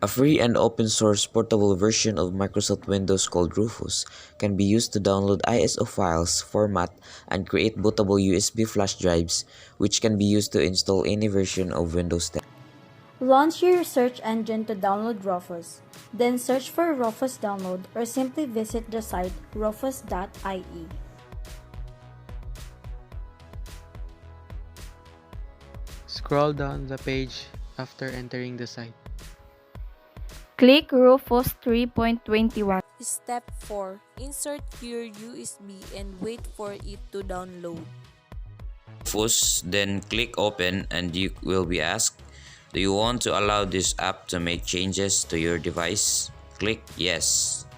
A free and open source portable version of Microsoft Windows called Rufus can be used to download ISO files, format, and create bootable USB flash drives, which can be used to install any version of Windows 10. Launch your search engine to download Rufus, then search for Rufus download or simply visit the site rufus.ie. Scroll down the page after entering the site. Click Rufus 3.21. Step 4. Insert your USB and wait for it to download. Rufus, then click Open and you will be asked, do you want to allow this app to make changes to your device? Click Yes.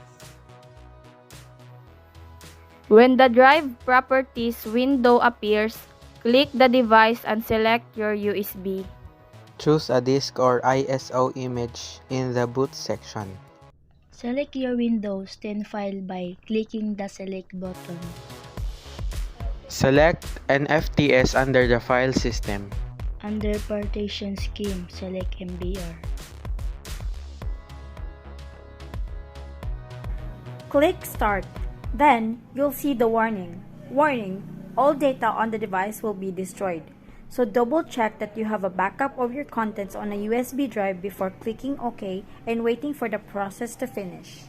When the Drive Properties window appears, click the device and select your USB. Choose a disk or ISO image in the boot section. Select your Windows 10 file by clicking the Select button. Select an FTS under the file system. Under Partition Scheme, select MBR. Click Start. Then, you'll see the warning. Warning, all data on the device will be destroyed. So double check that you have a backup of your contents on a USB drive before clicking OK and waiting for the process to finish.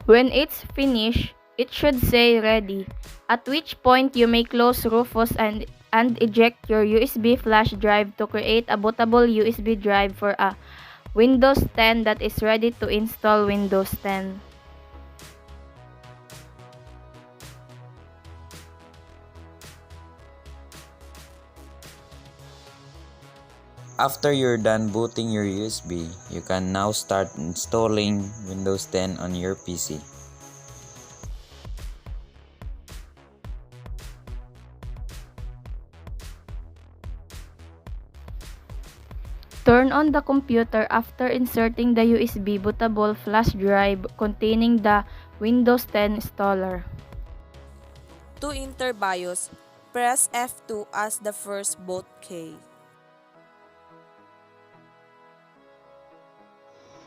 When it's finished, it should say Ready, at which point you may close Rufus and eject your USB flash drive to create a bootable USB drive for a Windows 10 that is ready to install Windows 10. After you're done booting your USB, you can now start installing Windows 10 on your PC. Turn on the computer after inserting the USB bootable flash drive containing the Windows 10 installer. To enter BIOS, press F2 as the first boot key.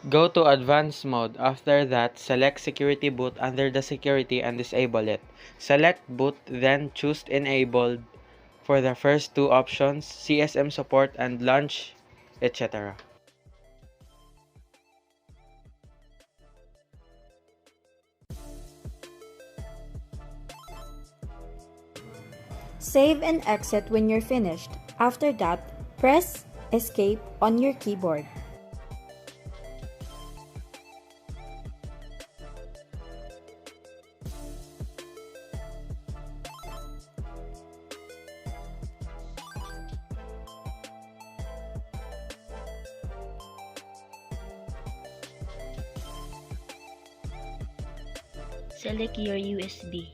Go to Advanced mode. After that, select Security Boot under the Security and disable it. Select Boot, then choose Enabled for the first two options, CSM support and launch, etc. Save and exit when you're finished. After that, press Escape on your keyboard. Select your USB.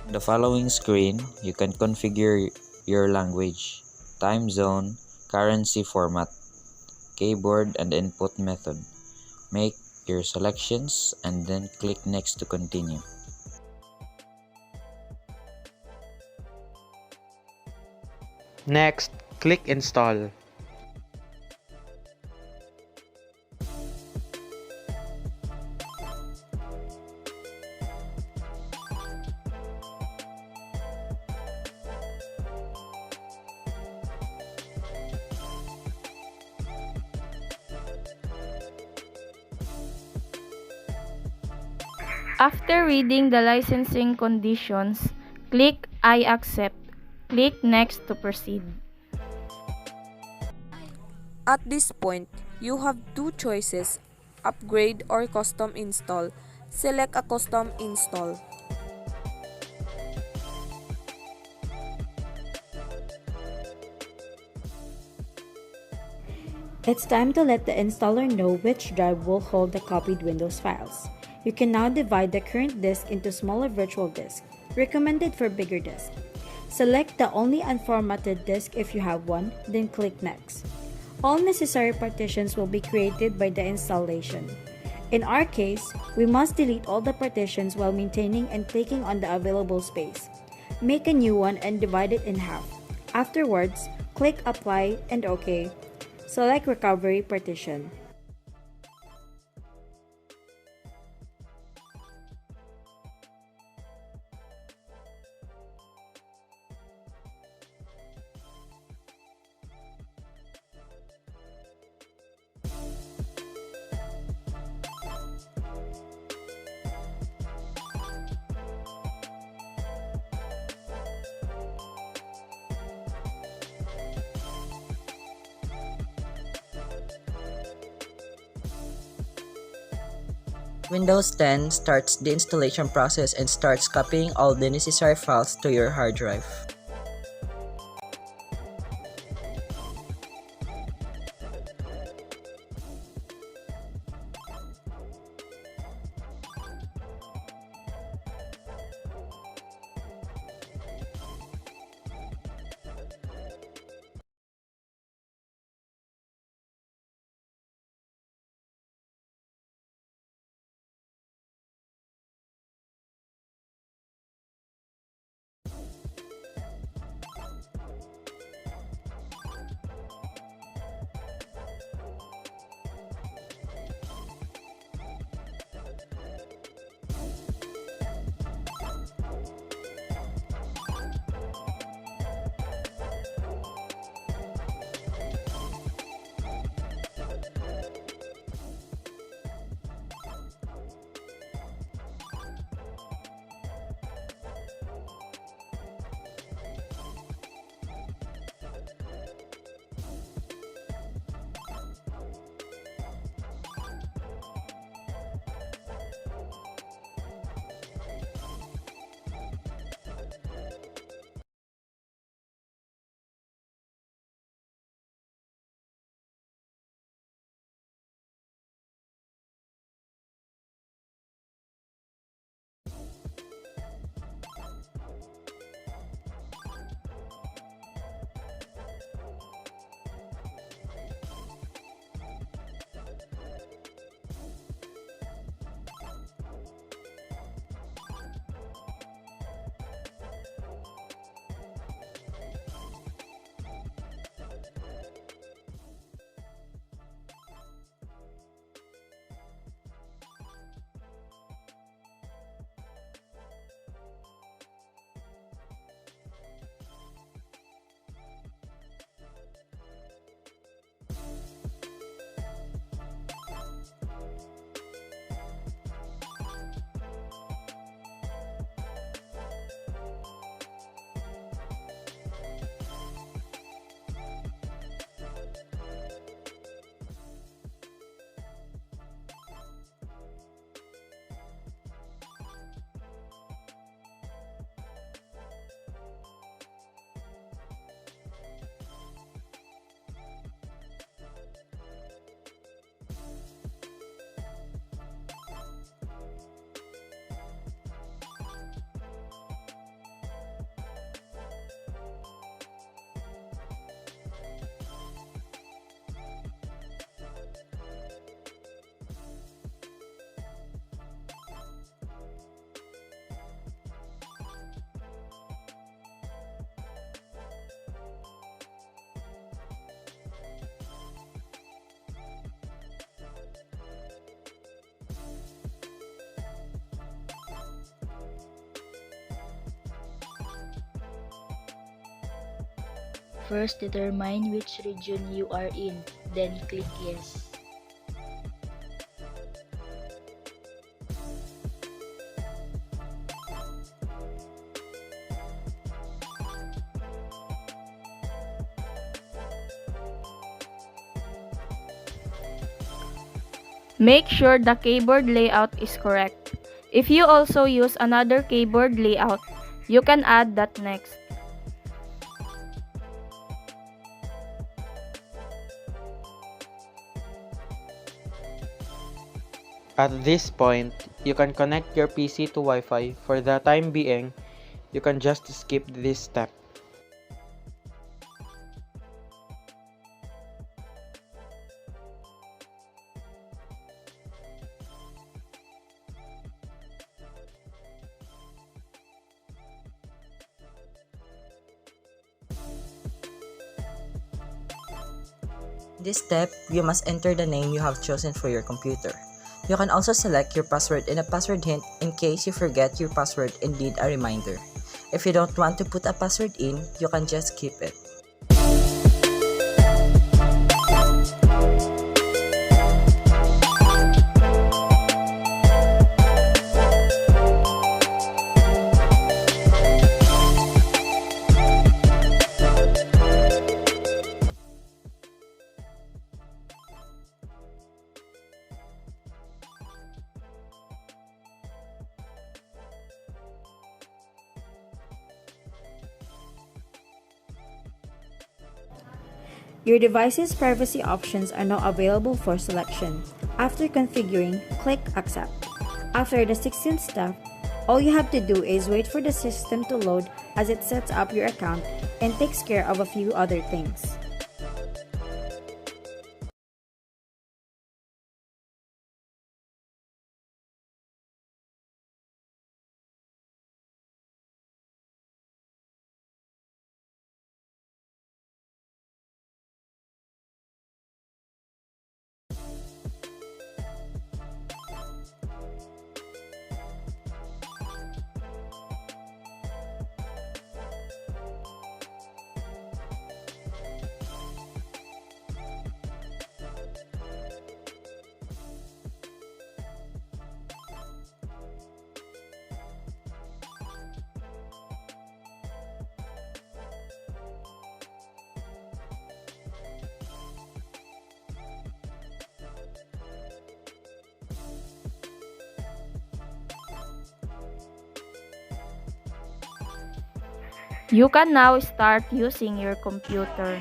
In the following screen, you can configure your language, time zone, currency format, keyboard and input method. Make your selections and then click Next to continue. Next, click Install. After reading the licensing conditions, click I accept. Click Next to proceed. At this point, you have two choices, upgrade or custom install. Select a custom install. It's time to let the installer know which drive will hold the copied Windows files. You can now divide the current disk into smaller virtual disks, recommended for bigger disks. Select the only unformatted disk if you have one, then click Next. All necessary partitions will be created by the installation. In our case, we must delete all the partitions while maintaining and clicking on the available space. Make a new one and divide it in half. Afterwards, click Apply and OK. Select Recovery Partition. Windows 10 starts the installation process and starts copying all the necessary files to your hard drive. First, determine which region you are in, then click Yes. Make sure the keyboard layout is correct. If you also use another keyboard layout, you can add that next. At this point, you can connect your PC to Wi-Fi. For the time being, you can just skip this step. In this step, you must enter the name you have chosen for your computer. You can also select your password in a password hint in case you forget your password and need a reminder. If you don't want to put a password in, you can just keep it. Your device's privacy options are now available for selection. After configuring, click Accept. After the 16th step, all you have to do is wait for the system to load as it sets up your account and takes care of a few other things. You can now start using your computer.